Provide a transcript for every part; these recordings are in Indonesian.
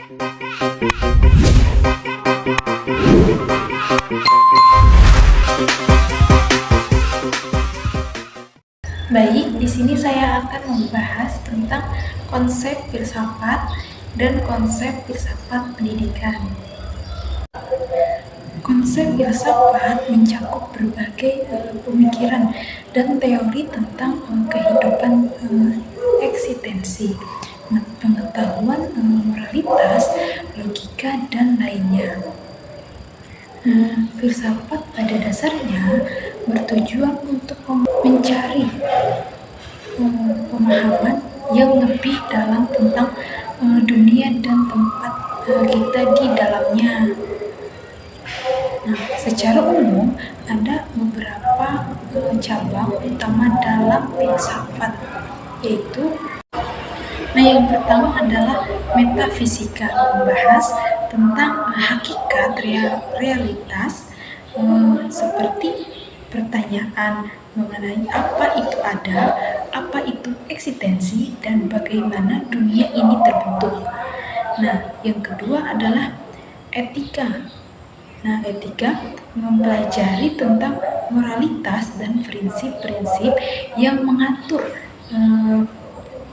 Baik, di sini saya akan membahas tentang konsep filsafat dan konsep filsafat pendidikan. Konsep filsafat mencakup berbagai pemikiran dan teori tentang kehidupan eksistensi, pengetahuan moralitas, logika, dan lainnya. Filsafat pada dasarnya bertujuan untuk mencari pemahaman yang lebih dalam tentang dunia dan tempat kita di dalamnya. Nah, secara umum ada beberapa cabang utama dalam filsafat, yaitu yang pertama adalah metafisika, membahas tentang hakikat realitas seperti pertanyaan mengenai apa itu ada, apa itu eksistensi, dan bagaimana dunia ini terbentuk. Nah, yang kedua adalah etika. Nah, etika mempelajari tentang moralitas dan prinsip-prinsip yang mengatur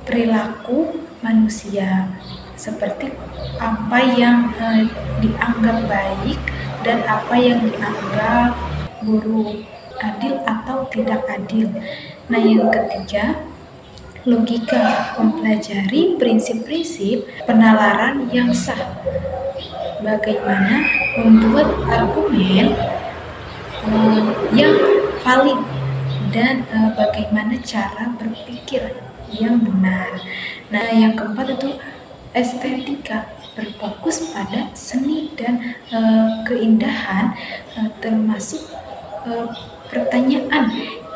perilaku manusia, seperti apa yang dianggap baik dan apa yang dianggap buruk, adil atau tidak adil. Nah, yang ketiga, logika, mempelajari prinsip-prinsip penalaran yang sah, bagaimana membuat argumen yang valid, dan bagaimana cara berpikir yang benar. Nah, yang keempat itu estetika, berfokus pada seni dan keindahan, termasuk pertanyaan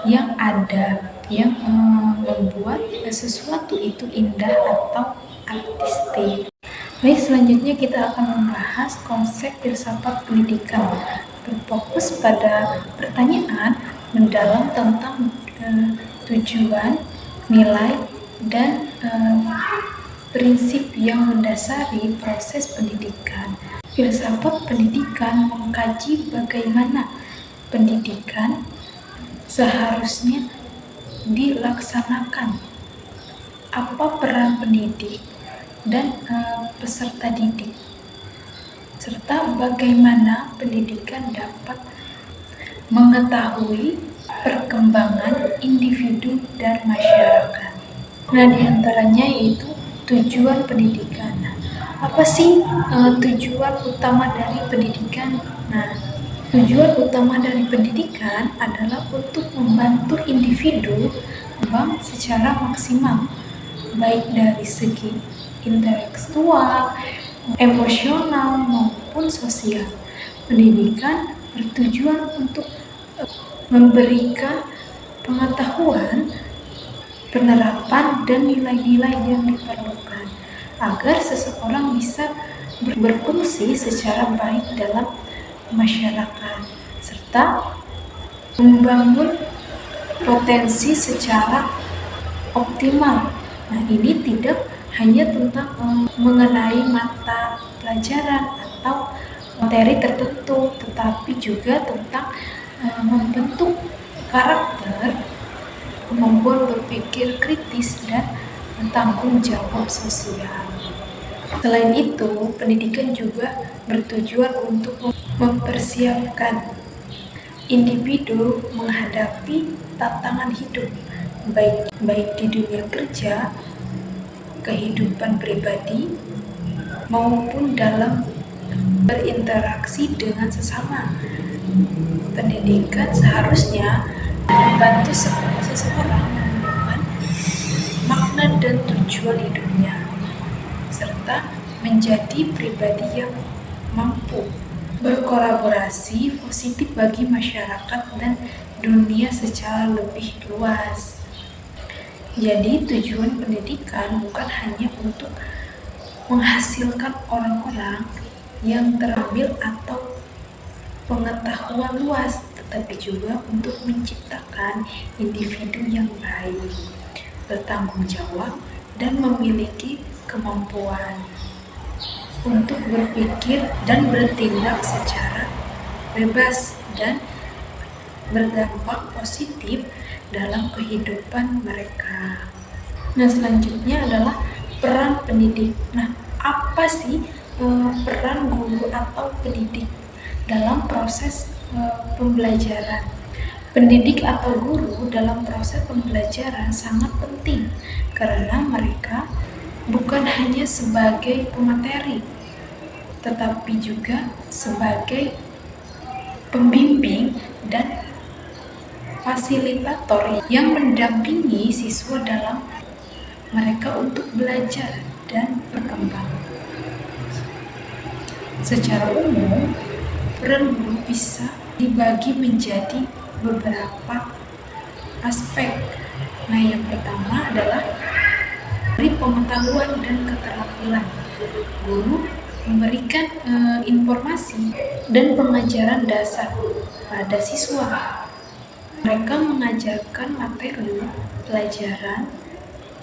yang ada yang membuat sesuatu itu indah atau artistik. Baik, selanjutnya kita akan membahas konsep filsafat pendidikan, berfokus pada pertanyaan mendalam tentang tujuan, nilai, dan prinsip yang mendasari proses pendidikan. Filsafat pendidikan mengkaji bagaimana pendidikan seharusnya dilaksanakan, apa peran pendidik dan peserta didik, serta bagaimana pendidikan dapat mengetahui perkembangan individu dan masyarakat. Nah, diantaranya yaitu tujuan pendidikan. Apa sih tujuan utama dari pendidikan? Nah, tujuan utama dari pendidikan adalah untuk membantu individu berkembang secara maksimal, baik dari segi intelektual, emosional, maupun sosial. Pendidikan bertujuan untuk memberikan pengetahuan, penerapan, dan nilai-nilai yang diperlukan agar seseorang bisa berfungsi secara baik dalam masyarakat, serta membangun potensi secara optimal. Nah, ini tidak hanya tentang mengenai mata pelajaran atau materi tertentu, tetapi juga tentang membentuk karakter, kemampuan berpikir kritis, dan tanggung jawab sosial. Selain itu, pendidikan juga bertujuan untuk mempersiapkan individu menghadapi tantangan hidup, baik di dunia kerja, kehidupan pribadi, maupun dalam berinteraksi dengan sesama. Pendidikan seharusnya membantu seseorang menemukan makna dan tujuan hidupnya, serta menjadi pribadi yang mampu berkolaborasi positif bagi masyarakat dan dunia secara lebih luas. Jadi, tujuan pendidikan bukan hanya untuk menghasilkan orang-orang yang terambil atau pengetahuan luas, tetapi juga untuk menciptakan individu yang baik, bertanggung jawab, dan memiliki kemampuan. untuk berpikir dan bertindak secara bebas dan berdampak positif dalam kehidupan mereka. Nah, selanjutnya adalah peran pendidik. Nah, apa sih peran guru atau pendidik dalam proses pembelajaran? Pendidik atau guru dalam proses pembelajaran sangat penting karena mereka bukan hanya sebagai pemateri, tetapi juga sebagai pembimbing dan fasilitator yang mendampingi siswa dalam mereka untuk belajar dan berkembang. Secara umum, peran guru bisa dibagi menjadi beberapa aspek. Nah, yang pertama adalah dari pengetahuan dan keterampilan. Guru memberikan informasi dan pengajaran dasar pada siswa. Mereka mengajarkan materi pelajaran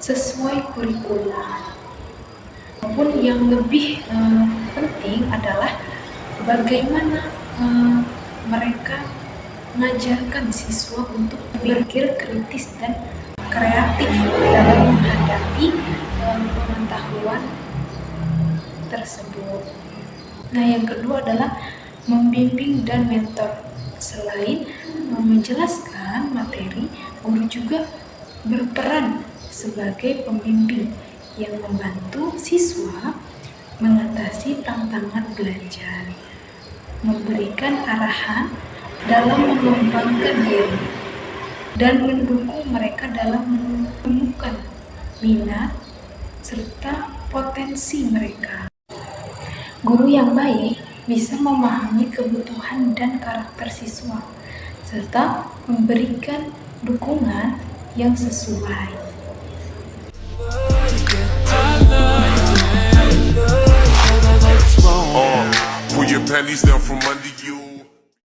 sesuai kurikulum. Maupun yang lebih penting adalah bagaimana mereka mengajarkan siswa untuk berpikir kritis dan kreatif dalam menghadapi pengetahuan tersebut. Nah, yang kedua adalah membimbing dan mentor. Selain menjelaskan materi, guru juga berperan sebagai pembimbing yang membantu siswa mengatasi tantangan belajar, memberikan arahan dalam mengembangkan diri, dan mendukung mereka dalam menemukan minat serta potensi mereka. Guru yang baik bisa memahami kebutuhan dan karakter siswa, serta memberikan dukungan yang sesuai. Pull your panties down from under